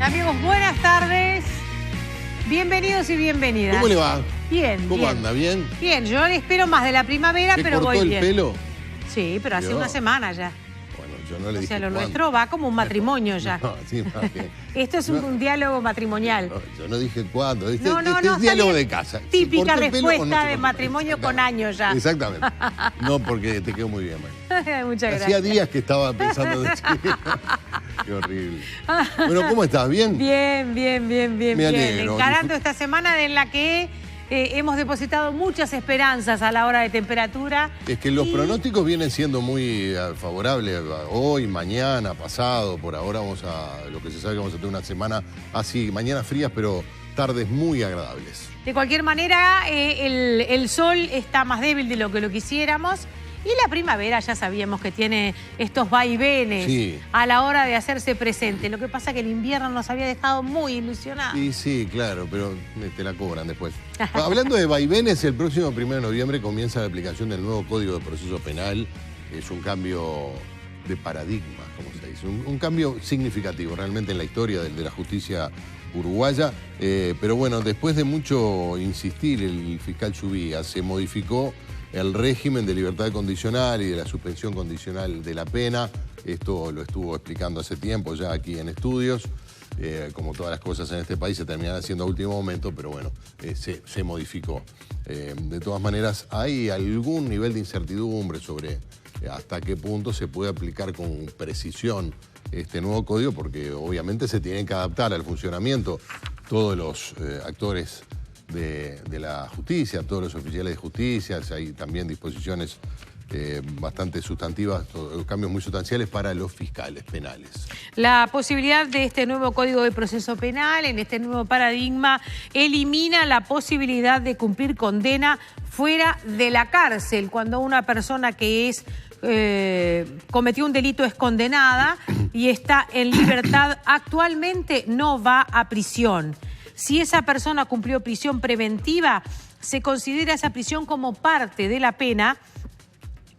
Amigos, buenas tardes. Bienvenidos y bienvenidas. ¿Cómo le va? Bien, ¿Cómo anda? ¿Bien? Bien, yo espero más de la primavera, pero voy bien. ¿Cortó el pelo? Sí, pero hace una semana ya. Bueno, yo no le dije O sea, lo cuándo. nuestro va como un matrimonio ya. No, sí, más bien. Esto es un diálogo matrimonial. No, yo no dije cuándo. Este, No, este es diálogo de casa. Típica ¿Se cortó el pelo o no respuesta se de cortó? matrimonio con años ya. Exactamente. No, porque te quedó muy bien, María. Muchas Hacía gracias. días que estaba pensando de Qué horrible. Bueno, ¿cómo estás? ¿Bien? Bien. Me alegro. Encarando esta semana en la que hemos depositado muchas esperanzas a la hora de temperatura. Es que los pronósticos vienen siendo muy favorables hoy, mañana, pasado. Por ahora lo que se sabe que vamos a tener una semana así, mañanas frías, pero tardes muy agradables. De cualquier manera, el sol está más débil de lo que lo quisiéramos. Y la primavera ya sabíamos que tiene estos vaivenes a la hora de hacerse presente. Lo que pasa es que el invierno nos había dejado muy ilusionados. Sí, claro, pero te la cobran después. Hablando de vaivenes, el próximo 1 de noviembre comienza la aplicación del nuevo Código de Proceso Penal. Es un cambio de paradigma, como se dice. Un cambio significativo realmente en la historia de la justicia uruguaya. Pero bueno, después de mucho insistir, el fiscal Subía se modificó el régimen de libertad condicional y de la suspensión condicional de la pena. Esto lo estuvo explicando hace tiempo ya aquí en estudios. Como todas las cosas en este país se terminan haciendo a último momento, pero bueno, se modificó. De todas maneras, hay algún nivel de incertidumbre sobre hasta qué punto se puede aplicar con precisión este nuevo código, porque obviamente se tienen que adaptar al funcionamiento todos los actores de la justicia, todos los oficiales de justicia. Hay también disposiciones bastante sustantivas, cambios muy sustanciales para los fiscales penales. La posibilidad de este nuevo Código de Proceso Penal, en este nuevo paradigma, elimina la posibilidad de cumplir condena fuera de la cárcel. Cuando una persona que cometió un delito es condenada y está en libertad, actualmente no va a prisión. Si esa persona cumplió prisión preventiva, se considera esa prisión como parte de la pena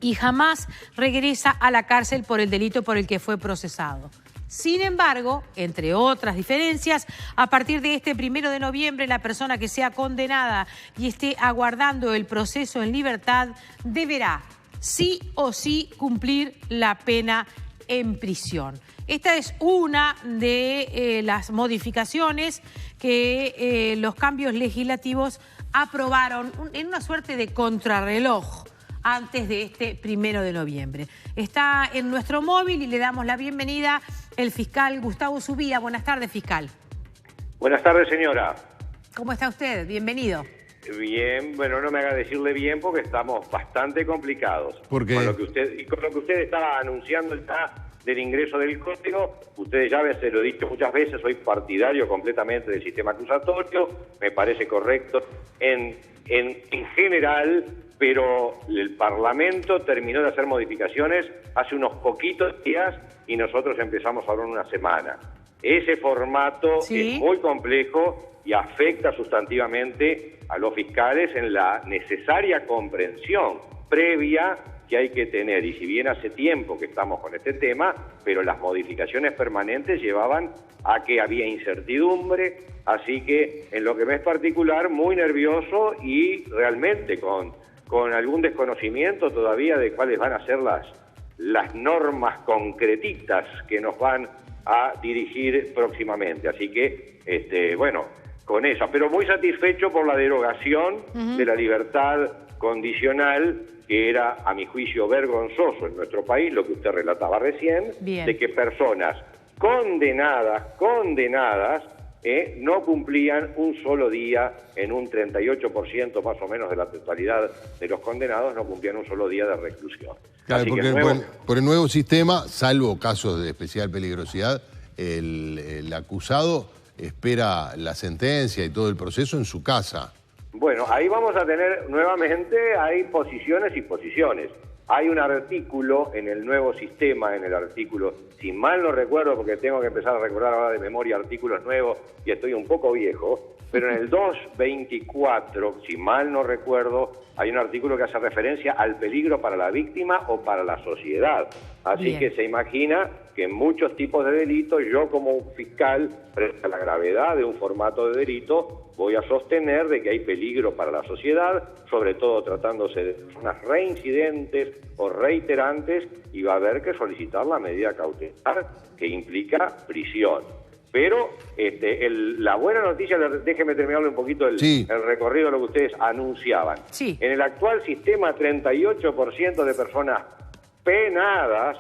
y jamás regresa a la cárcel por el delito por el que fue procesado. Sin embargo, entre otras diferencias, a partir de este 1 de noviembre, la persona que sea condenada y esté aguardando el proceso en libertad deberá sí o sí cumplir la pena en prisión. Esta es una de las modificaciones que los cambios legislativos aprobaron en una suerte de contrarreloj antes de este 1 de noviembre. Está en nuestro móvil y le damos la bienvenida el fiscal Gustavo Subía. Buenas tardes, fiscal. Buenas tardes, señora. ¿Cómo está usted? Bienvenido. Bien, bueno, no me haga decirle bien porque estamos bastante complicados. ¿Por qué? Con lo que usted estaba anunciando del ingreso del código, ustedes ya se lo he dicho muchas veces, soy partidario completamente del sistema acusatorio, me parece correcto en general, pero el Parlamento terminó de hacer modificaciones hace unos poquitos días y nosotros empezamos ahora en una semana. Ese formato es muy complejo y afecta sustantivamente a los fiscales en la necesaria comprensión previa que hay que tener. Y si bien hace tiempo que estamos con este tema, pero las modificaciones permanentes llevaban a que había incertidumbre, así que en lo que me es particular, muy nervioso y realmente con algún desconocimiento todavía de cuáles van a ser las normas concretitas que nos van a dirigir próximamente. Así que, bueno, con eso. Pero muy satisfecho por la derogación de la libertad condicional, que era, a mi juicio, vergonzoso en nuestro país, lo que usted relataba recién, de que personas condenadas, no cumplían un solo día, en un 38% más o menos de la totalidad de los condenados, no cumplían un solo día de reclusión. Claro, así porque que por el nuevo sistema, salvo casos de especial peligrosidad, el acusado espera la sentencia y todo el proceso en su casa. Bueno, ahí vamos a tener nuevamente, hay posiciones y posiciones. Hay un artículo en el nuevo sistema, en el artículo, si mal no recuerdo, porque tengo que empezar a recordar ahora de memoria artículos nuevos y estoy un poco viejo, pero en el 224, si mal no recuerdo, hay un artículo que hace referencia al peligro para la víctima o para la sociedad. Así Bien. que se imagina que en muchos tipos de delitos, yo como un fiscal, frente a la gravedad de un formato de delito, voy a sostener de que hay peligro para la sociedad, sobre todo tratándose de personas reincidentes o reiterantes, y va a haber que solicitar la medida cautelar que implica prisión. Pero la buena noticia, déjeme terminarle un poquito el recorrido de lo que ustedes anunciaban. Sí. En el actual sistema, 38% de personas penadas,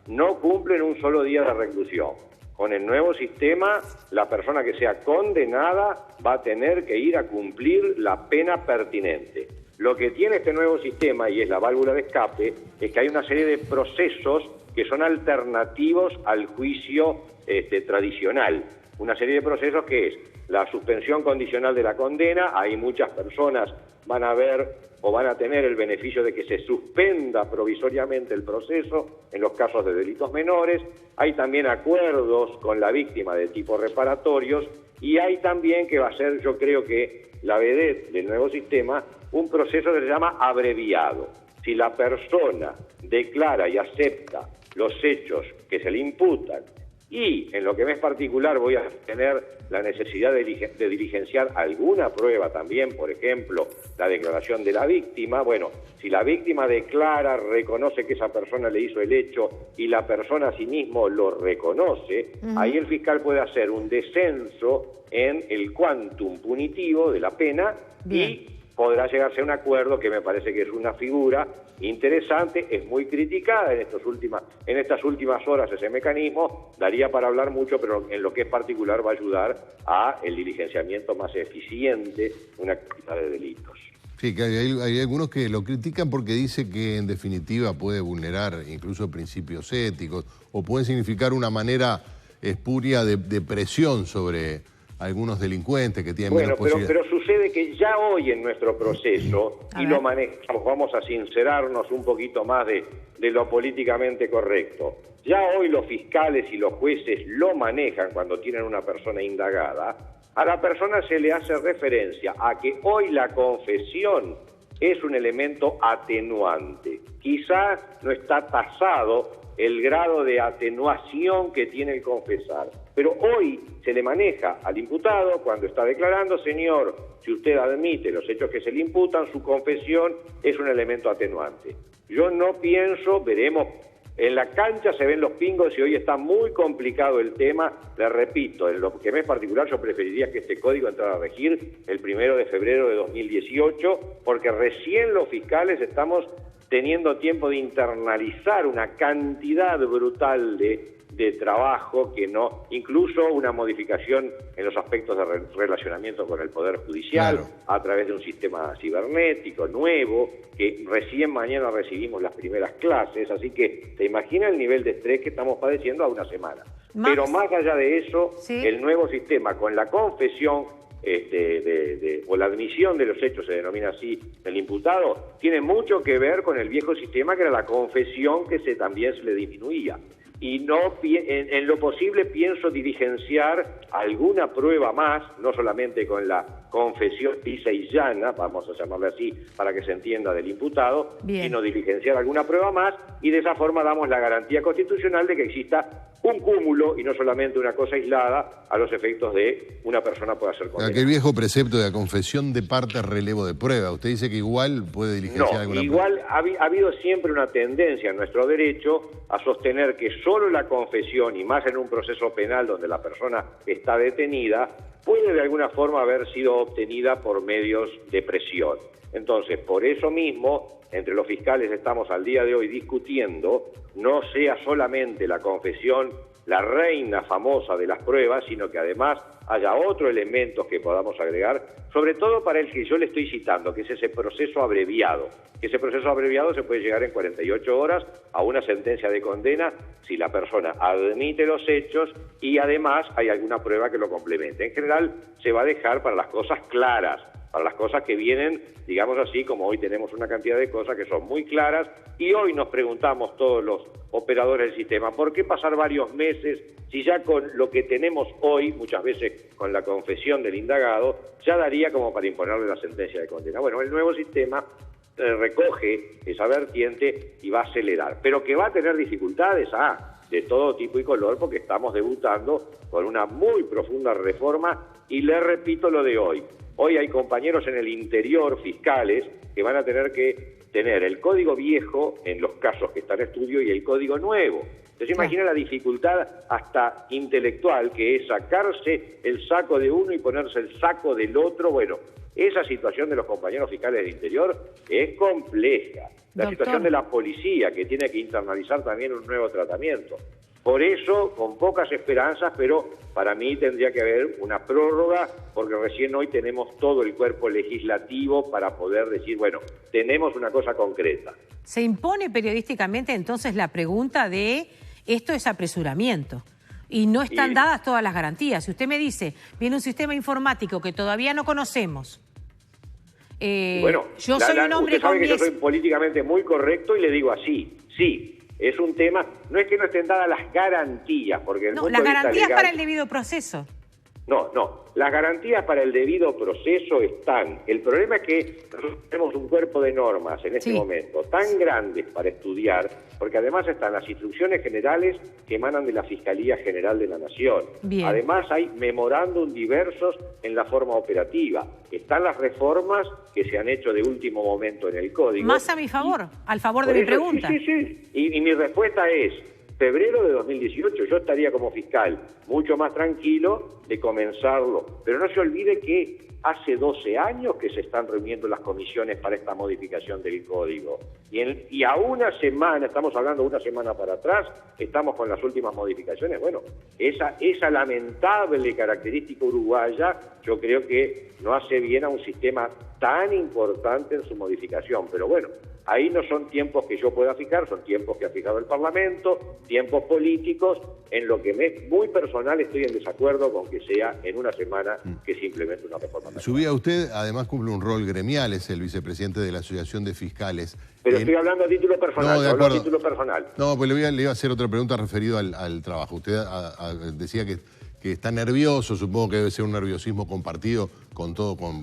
no cumplen un solo día de reclusión. Con el nuevo sistema, la persona que sea condenada va a tener que ir a cumplir la pena pertinente. Lo que tiene este nuevo sistema, y es la válvula de escape, es que hay una serie de procesos que son alternativos al juicio tradicional. Una serie de procesos que es la suspensión condicional de la condena. Ahí muchas personas van a ver o van a tener el beneficio de que se suspenda provisoriamente el proceso en los casos de delitos menores. Hay también acuerdos con la víctima de tipo reparatorios, y hay también, que va a ser, yo creo que la vedette del nuevo sistema, un proceso que se llama abreviado. Si la persona declara y acepta los hechos que se le imputan, y en lo que me es particular voy a tener la necesidad de diligenciar alguna prueba también, por ejemplo, la declaración de la víctima. Bueno, si la víctima declara, reconoce que esa persona le hizo el hecho y la persona a sí mismo lo reconoce, ahí el fiscal puede hacer un descenso en el quantum punitivo de la pena. Bien. Y podrá llegarse a un acuerdo que me parece que es una figura interesante, es muy criticada en estas últimas horas ese mecanismo, daría para hablar mucho, pero en lo que es particular va a ayudar a el diligenciamiento más eficiente de una cantidad de delitos. Sí, que hay algunos que lo critican porque dice que en definitiva puede vulnerar incluso principios éticos o puede significar una manera espuria de presión sobre algunos delincuentes que tienen menos posibilidades. Pero sucede que ya hoy en nuestro proceso, y lo manejamos, vamos a sincerarnos un poquito más de lo políticamente correcto, ya hoy los fiscales y los jueces lo manejan cuando tienen una persona indagada. A la persona se le hace referencia a que hoy la confesión es un elemento atenuante. Quizás no está tasado el grado de atenuación que tiene el confesar, pero hoy se le maneja al imputado cuando está declarando: señor, si usted admite los hechos que se le imputan, su confesión es un elemento atenuante. Yo no pienso, veremos, en la cancha se ven los pingos y hoy está muy complicado el tema. Le repito, en lo que me es particular, yo preferiría que este código entrara a regir el 1 de febrero de 2018, porque recién los fiscales estamos teniendo tiempo de internalizar una cantidad brutal de trabajo que no, incluso una modificación en los aspectos de relacionamiento con el Poder Judicial, claro, a través de un sistema cibernético nuevo, que recién mañana recibimos las primeras clases, así que se imagina el nivel de estrés que estamos padeciendo a una semana. Pero más allá de eso, ¿sí?, el nuevo sistema con la confesión o la admisión de los hechos, se denomina así, del imputado, tiene mucho que ver con el viejo sistema, que era la confesión, que también se le disminuía. Y no, en lo posible pienso diligenciar alguna prueba más, no solamente con la confesión lisa y llana, vamos a llamarle así para que se entienda, del imputado, sino diligenciar alguna prueba más, y de esa forma damos la garantía constitucional de que exista un cúmulo y no solamente una cosa aislada a los efectos de una persona pueda ser condenada. Aquel viejo precepto de la confesión de parte, relevo de prueba. Usted dice que igual puede diligenciar alguna prueba. Igual ha habido siempre una tendencia en nuestro derecho a sostener que solo la confesión, y más en un proceso penal donde la persona está detenida, puede de alguna forma haber sido obtenida por medios de presión. Entonces, por eso mismo, entre los fiscales estamos al día de hoy discutiendo no sea solamente la confesión la reina famosa de las pruebas, sino que además haya otros elementos que podamos agregar, sobre todo para el que yo le estoy citando, que es ese proceso abreviado. Ese proceso abreviado se puede llegar en 48 horas a una sentencia de condena si la persona admite los hechos y además hay alguna prueba que lo complemente. En general se va a dejar para las cosas claras, para las cosas que vienen, digamos así, como hoy tenemos una cantidad de cosas que son muy claras, y hoy nos preguntamos todos los operadores del sistema, ¿por qué pasar varios meses si ya con lo que tenemos hoy, muchas veces con la confesión del indagado, ya daría como para imponerle la sentencia de condena? Bueno, el nuevo sistema recoge esa vertiente y va a acelerar, pero que va a tener dificultades de todo tipo y color, porque estamos debutando con una muy profunda reforma, y le repito lo de hoy. Hoy hay compañeros en el interior, fiscales, que van a tener que tener el código viejo en los casos que están en estudio y el código nuevo. Entonces imagina la dificultad hasta intelectual que es sacarse el saco de uno y ponerse el saco del otro. Bueno, esa situación de los compañeros fiscales del interior es compleja. La situación de la policía, que tiene que internalizar también un nuevo tratamiento. Por eso, con pocas esperanzas, pero para mí tendría que haber una prórroga, porque recién hoy tenemos todo el cuerpo legislativo para poder decir, bueno, tenemos una cosa concreta. Se impone periodísticamente entonces la pregunta de esto es apresuramiento y no están dadas todas las garantías. Si usted me dice, viene un sistema informático que todavía no conocemos. Bueno, yo soy un hombre usted sabe que yo soy políticamente muy correcto y le digo así, sí. Es un tema, no es que no estén dadas las garantías, porque... No, las garantías legal, para el debido proceso. No, las garantías para el debido proceso están. El problema es que nosotros tenemos un cuerpo de normas en este momento tan grandes para estudiar, porque además están las instrucciones generales que emanan de la Fiscalía General de la Nación. Bien. Además hay memorándum diversos en la forma operativa. Están las reformas que se han hecho de último momento en el Código. Más a mi favor, al favor de mi pregunta. Sí. Y mi respuesta es... febrero de 2018 yo estaría como fiscal mucho más tranquilo de comenzarlo. Pero no se olvide que hace 12 años que se están reuniendo las comisiones para esta modificación del Código. Y a una semana, estamos hablando de una semana para atrás, estamos con las últimas modificaciones. Bueno, esa lamentable característica uruguaya yo creo que no hace bien a un sistema tan importante en su modificación. Pero bueno, ahí no son tiempos que yo pueda fijar, son tiempos que ha fijado el Parlamento, tiempos políticos, en lo que me es muy personal estoy en desacuerdo con que sea en una semana que simplemente una reforma. Subía usted, además cumple un rol gremial, es el vicepresidente de la Asociación de Fiscales. Pero estoy hablando a título personal, no, de acuerdo. A título personal. No, pues le iba a hacer otra pregunta referido al trabajo. Usted decía que está nervioso, supongo que debe ser un nerviosismo compartido con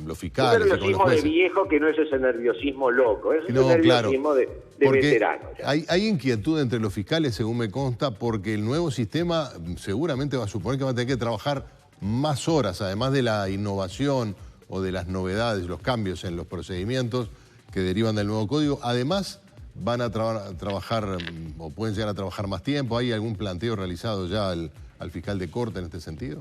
los fiscales. Un nerviosismo de viejo que no es ese nerviosismo loco, es un nerviosismo de veterano. Hay inquietud entre los fiscales, según me consta, porque el nuevo sistema seguramente va a suponer que va a tener que trabajar más horas, además de la innovación o de las novedades, los cambios en los procedimientos que derivan del nuevo código. Además, van a trabajar o pueden llegar a trabajar más tiempo. ¿Hay algún planteo realizado ya al fiscal de corte en este sentido?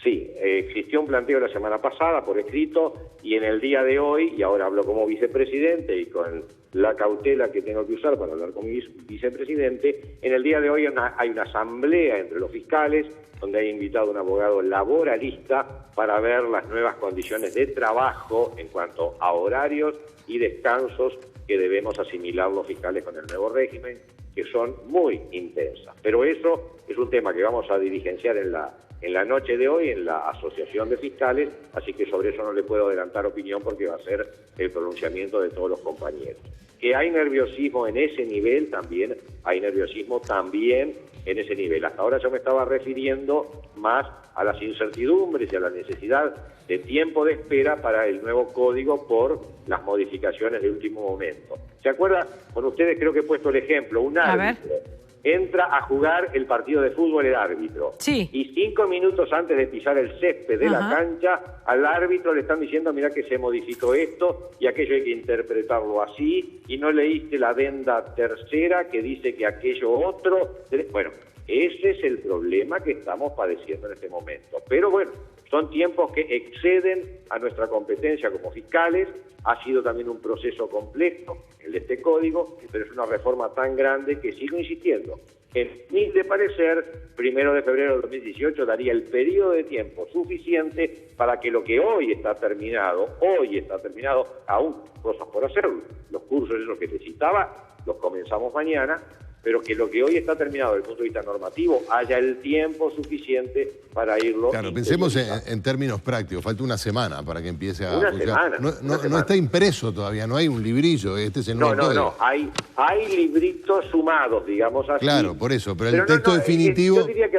Sí, existió un planteo la semana pasada por escrito y en el día de hoy, y ahora hablo como vicepresidente y con la cautela que tengo que usar para hablar con mi vicepresidente, en el día de hoy hay una asamblea entre los fiscales donde hay invitado un abogado laboralista para ver las nuevas condiciones de trabajo en cuanto a horarios y descansos que debemos asimilar los fiscales con el nuevo régimen, que son muy intensas. Pero eso es un tema que vamos a diligenciar en la noche de hoy en la Asociación de Fiscales, así que sobre eso no le puedo adelantar opinión porque va a ser el pronunciamiento de todos los compañeros. Que hay nerviosismo en ese nivel, también hay nerviosismo también en ese nivel. Hasta ahora yo me estaba refiriendo más a las incertidumbres y a la necesidad de tiempo de espera para el nuevo código por las modificaciones de último momento. ¿Se acuerda? Con ustedes creo que he puesto el ejemplo, un árbitro entra a jugar el partido de fútbol el árbitro. Sí. Y 5 minutos antes de pisar el césped de la cancha, al árbitro le están diciendo, mirá que se modificó esto y aquello hay que interpretarlo así, y no leíste la adenda tercera que dice que aquello otro. Bueno, ese es el problema que estamos padeciendo en este momento. Pero bueno, son tiempos que exceden a nuestra competencia como fiscales. Ha sido también un proceso complejo el de este código, pero es una reforma tan grande que sigo insistiendo. En mi de parecer, 1 de febrero de 2018 daría el periodo de tiempo suficiente para que lo que hoy está terminado, aún cosas por hacer, los cursos esos que te citaba, los comenzamos mañana, pero que lo que hoy está terminado desde el punto de vista normativo haya el tiempo suficiente para irlo. Claro, pensemos en términos prácticos, falta una semana para que empiece a una funcionar. semana, No está impreso todavía, no hay un librillo, este es el nuevo código. No, hay libritos sumados, digamos así. Claro, por eso, pero el texto definitivo... Yo diría que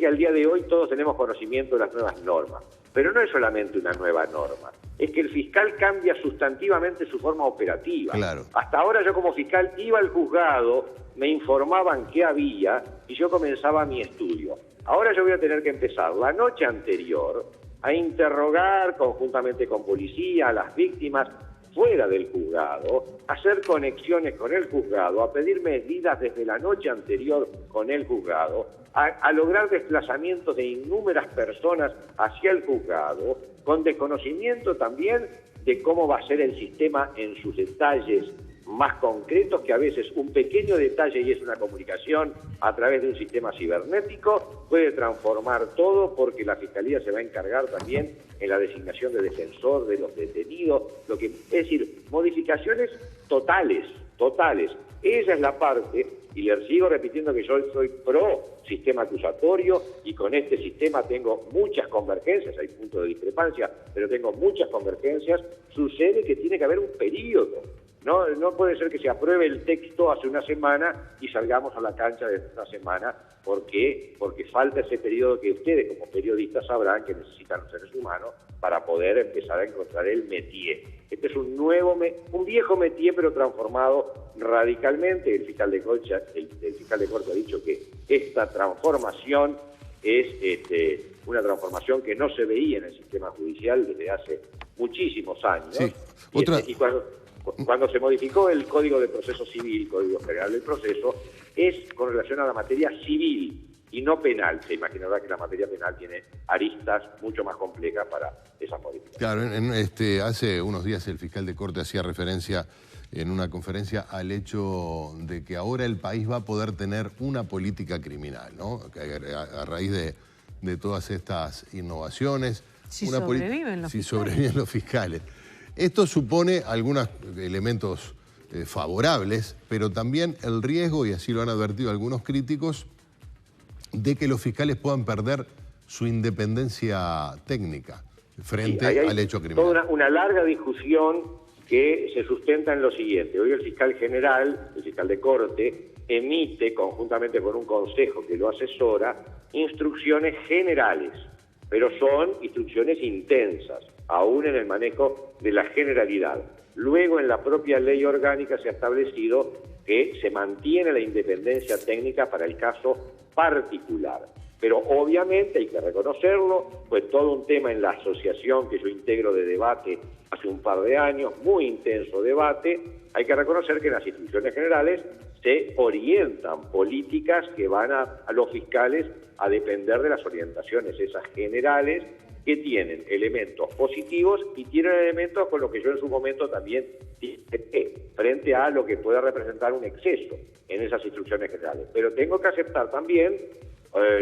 al día de hoy todos tenemos conocimiento de las nuevas normas, pero no es solamente una nueva norma, es que el fiscal cambia sustantivamente su forma operativa. Claro. Hasta ahora yo como fiscal iba al juzgado, me informaban qué había y yo comenzaba mi estudio. Ahora yo voy a tener que empezar la noche anterior a interrogar conjuntamente con policía a las víctimas fuera del juzgado, hacer conexiones con el juzgado, a pedir medidas desde la noche anterior con el juzgado, a lograr desplazamientos de innúmeras personas hacia el juzgado, con desconocimiento también de cómo va a ser el sistema en sus detalles más concretos, que a veces un pequeño detalle, y es una comunicación a través de un sistema cibernético, puede transformar todo, porque la Fiscalía se va a encargar también en la designación de defensor de los detenidos, es decir, modificaciones totales. Esa es la parte, y le sigo repitiendo que yo soy pro sistema acusatorio, y con este sistema tengo muchas convergencias, hay puntos de discrepancia, pero tengo muchas convergencias. Sucede que tiene que haber un periodo. No puede ser que se apruebe el texto hace una semana y salgamos a la cancha de una semana. ¿Por qué? Porque falta ese periodo que ustedes como periodistas sabrán que necesitan los seres humanos para poder empezar a encontrar el métier. Este es un viejo métier, pero transformado radicalmente. El fiscal de Corte ha dicho que esta transformación es una transformación que no se veía en el sistema judicial desde hace muchísimos años. Sí. Y cuando se modificó el Código de Proceso Civil, Código General del Proceso, es con relación a la materia civil y no penal. Se imaginará que la materia penal tiene aristas mucho más complejas para esa modificación. Claro, hace unos días el fiscal de Corte hacía referencia en una conferencia al hecho de que ahora el país va a poder tener una política criminal, ¿no? A raíz de todas estas innovaciones. Si sobreviven los fiscales. Esto supone algunos elementos favorables, pero también el riesgo, y así lo han advertido algunos críticos, de que los fiscales puedan perder su independencia técnica frente al hecho criminal. Toda una larga discusión que se sustenta en lo siguiente. Hoy el fiscal general, el fiscal de Corte, emite, conjuntamente con un consejo que lo asesora, instrucciones generales, pero son instrucciones intensas, aún en el manejo de la generalidad. Luego, en la propia ley orgánica se ha establecido que se mantiene la independencia técnica para el caso particular. Pero obviamente hay que reconocerlo, pues todo un tema en la asociación que yo integro de debate hace un par de años, muy intenso debate, hay que reconocer que en las instituciones generales se orientan políticas que van a los fiscales a depender de las orientaciones esas generales, que tienen elementos positivos y tienen elementos con los que yo en su momento también dije, frente a lo que pueda representar un exceso en esas instrucciones generales. Pero tengo que aceptar también,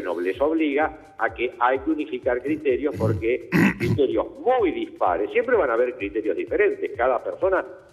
nobleza obliga, a que hay que unificar criterios, porque criterios muy dispares, siempre van a haber criterios diferentes,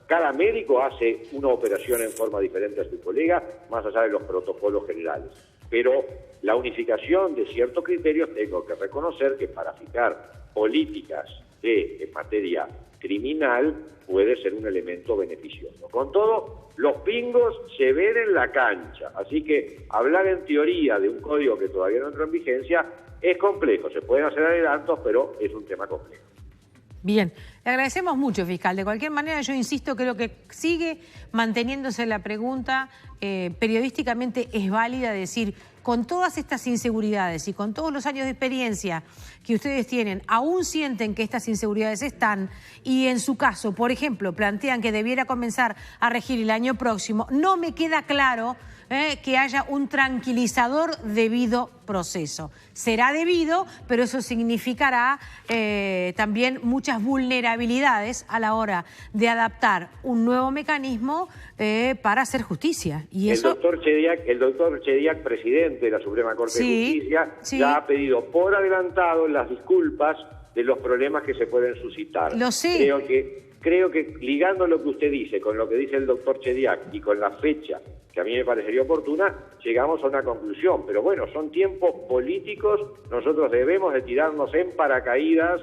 cada médico hace una operación en forma diferente a su colega, más allá de los protocolos generales. Pero la unificación de ciertos criterios, tengo que reconocer que para fijar políticas en materia criminal puede ser un elemento beneficioso. Con todo, los pingos se ven en la cancha, así que hablar en teoría de un código que todavía no entró en vigencia es complejo. Se pueden hacer adelantos, pero es un tema complejo. Bien, le agradecemos mucho, fiscal. De cualquier manera, yo insisto, creo que sigue manteniéndose la pregunta, periodísticamente es válida decir, con todas estas inseguridades y con todos los años de experiencia que ustedes tienen, aún sienten que estas inseguridades están y en su caso, por ejemplo, plantean que debiera comenzar a regir el año próximo, no me queda claro que haya un tranquilizador debido proceso. Será debido, pero eso significará también muchas vulnerabilidades a la hora de adaptar un nuevo mecanismo para hacer justicia. Y el doctor Chediak, presidente de la Suprema Corte de Justicia, ya ha pedido por adelantado las disculpas de los problemas que se pueden suscitar. Lo sé. creo que ligando lo que usted dice con lo que dice el doctor Chediak y con la fecha que a mí me parecería oportuna, llegamos a una conclusión. Pero bueno, son tiempos políticos, nosotros debemos de tirarnos en paracaídas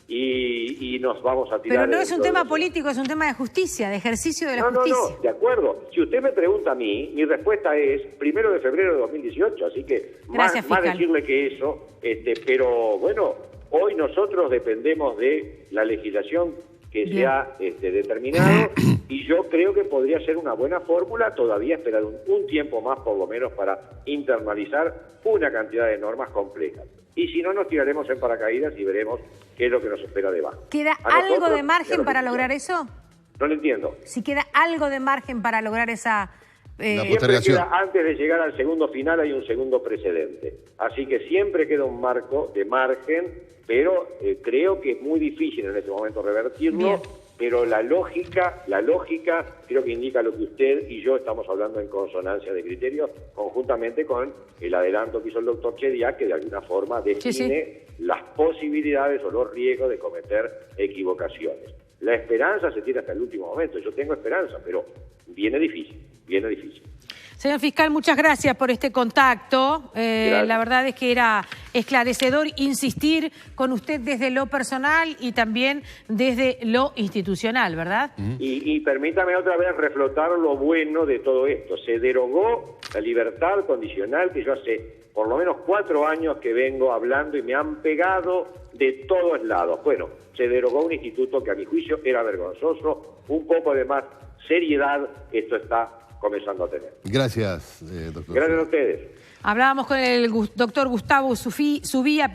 y nos vamos a tirar... Pero no es un tema político, es un tema de justicia, de ejercicio de la justicia. No, de acuerdo. Si usted me pregunta a mí, mi respuesta es 1 de febrero de 2018, así que más decirle que eso, pero bueno, hoy nosotros dependemos de la legislación que se ha determinado y yo creo que podría ser una buena fórmula todavía esperar un tiempo más por lo menos para internalizar una cantidad de normas complejas. Y si no, nos tiraremos en paracaídas y veremos qué es lo que nos espera debajo. ¿Queda algo de margen para lograr eso? No lo entiendo. Si queda algo de margen para lograr esa... Siempre queda, antes de llegar al segundo final hay un segundo precedente. Así que siempre queda un marco de margen, pero creo que es muy difícil en este momento revertirlo. Bien. Pero la lógica creo que indica lo que usted y yo estamos hablando en consonancia de criterios, conjuntamente con el adelanto que hizo el doctor Chediak, que de alguna forma define las posibilidades o los riesgos de cometer equivocaciones. La esperanza se tiene hasta el último momento. Yo tengo esperanza, pero viene difícil. Señor fiscal, muchas gracias por este contacto. La verdad es que era esclarecedor insistir con usted desde lo personal y también desde lo institucional, ¿verdad? Y permítame otra vez reflotar lo bueno de todo esto. Se derogó la libertad condicional que yo hace por lo menos 4 años que vengo hablando y me han pegado de todos lados. Bueno, se derogó un instituto que a mi juicio era vergonzoso. Un poco de más seriedad esto está comenzando a tener. Gracias, doctor. Gracias a ustedes. Hablábamos con el doctor Gustavo Subía,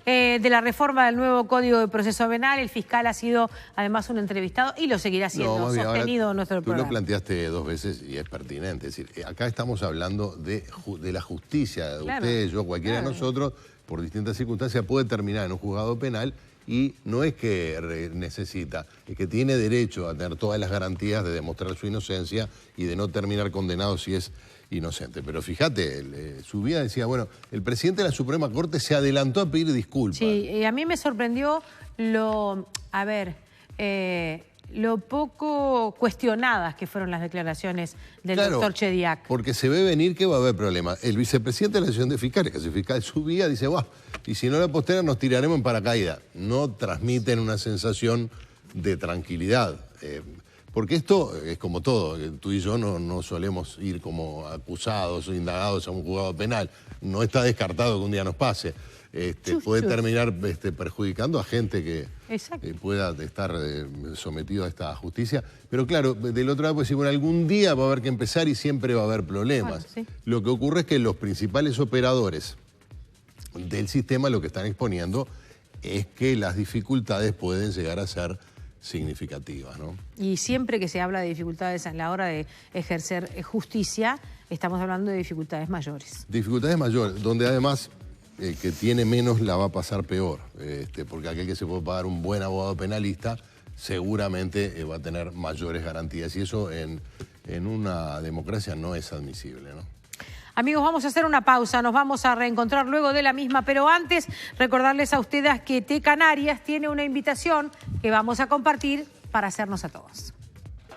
de la reforma del nuevo Código de Proceso Penal. El fiscal ha sido además un entrevistado y lo seguirá siendo, sostenido en nuestro programa. Tú lo planteaste 2 veces y es pertinente. Es decir, acá estamos hablando de la justicia. Claro, usted, yo, cualquiera de nosotros, por distintas circunstancias, puede terminar en un juzgado penal y no es que necesita, es que tiene derecho a tener todas las garantías de demostrar su inocencia y de no terminar condenado si es inocente. Pero fíjate, Subía decía, bueno, el presidente de la Suprema Corte se adelantó a pedir disculpas. Sí, a mí me sorprendió lo poco cuestionadas que fueron las declaraciones del doctor Chediak. Porque se ve venir que va a haber problemas. El vicepresidente de la Asociación de Fiscales, que es el fiscal Subía, dice, y si no la postergan nos tiraremos en paracaídas. No transmiten una sensación de tranquilidad. Porque esto es como todo, tú y yo no solemos ir como acusados o indagados a un juzgado penal. No está descartado que un día nos pase. Puede terminar perjudicando a gente que pueda estar sometido a esta justicia. Pero claro, del otro lado, pues, bueno, algún día va a haber que empezar y siempre va a haber problemas. Lo que ocurre es que los principales operadores del sistema lo que están exponiendo es que las dificultades pueden llegar a ser significativas, ¿no? Y siempre que se habla de dificultades a la hora de ejercer justicia, estamos hablando de dificultades mayores. Dificultades mayores, donde además el que tiene menos la va a pasar peor, porque aquel que se puede pagar un buen abogado penalista seguramente va a tener mayores garantías y eso en una democracia no es admisible, ¿no? Amigos, vamos a hacer una pausa, nos vamos a reencontrar luego de la misma, pero antes recordarles a ustedes que T-Canarias tiene una invitación que vamos a compartir para hacernos a todos.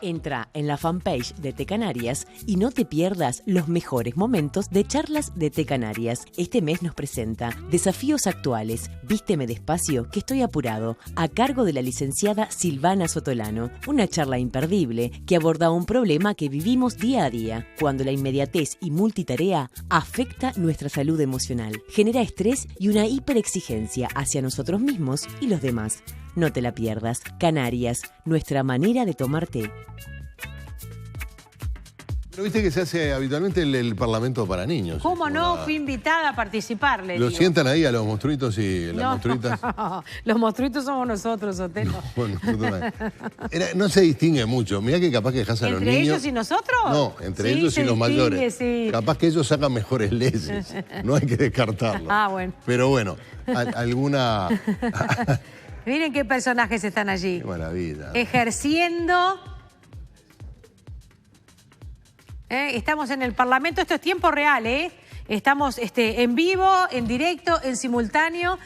Entra en la fanpage de T-Canarias y no te pierdas los mejores momentos de charlas de T-Canarias. Este mes nos presenta Desafíos Actuales, Vísteme Despacio, que estoy apurado, a cargo de la licenciada Silvana Sotolano. Una charla imperdible que aborda un problema que vivimos día a día, cuando la inmediatez y multitarea afecta nuestra salud emocional, genera estrés y una hiperexigencia hacia nosotros mismos y los demás. No te la pierdas. Canarias, nuestra manera de tomar té. Pero viste que se hace habitualmente el Parlamento para niños. ¿Cómo no? Fui invitada a participar, le digo. Lo sientan ahí a los monstruitos y las monstruitas. Los monstruitos somos nosotros, Otelo. No se distingue mucho. Mirá que capaz que dejás a los niños... ¿Entre ellos y nosotros? No, entre ellos y los mayores. Sí. Capaz que ellos sacan mejores leyes. No hay que descartarlo. Bueno. Pero bueno, alguna... Miren qué personajes están allí. Qué maravilla. Ejerciendo. Estamos en el Parlamento, esto es tiempo real, Estamos en vivo, en directo, en simultáneo.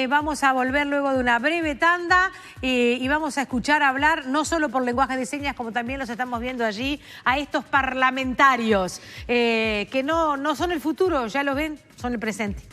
Vamos a volver luego de una breve tanda y vamos a escuchar hablar, no solo por lenguaje de señas, como también los estamos viendo allí, a estos parlamentarios que no son el futuro, ya lo ven, son el presente.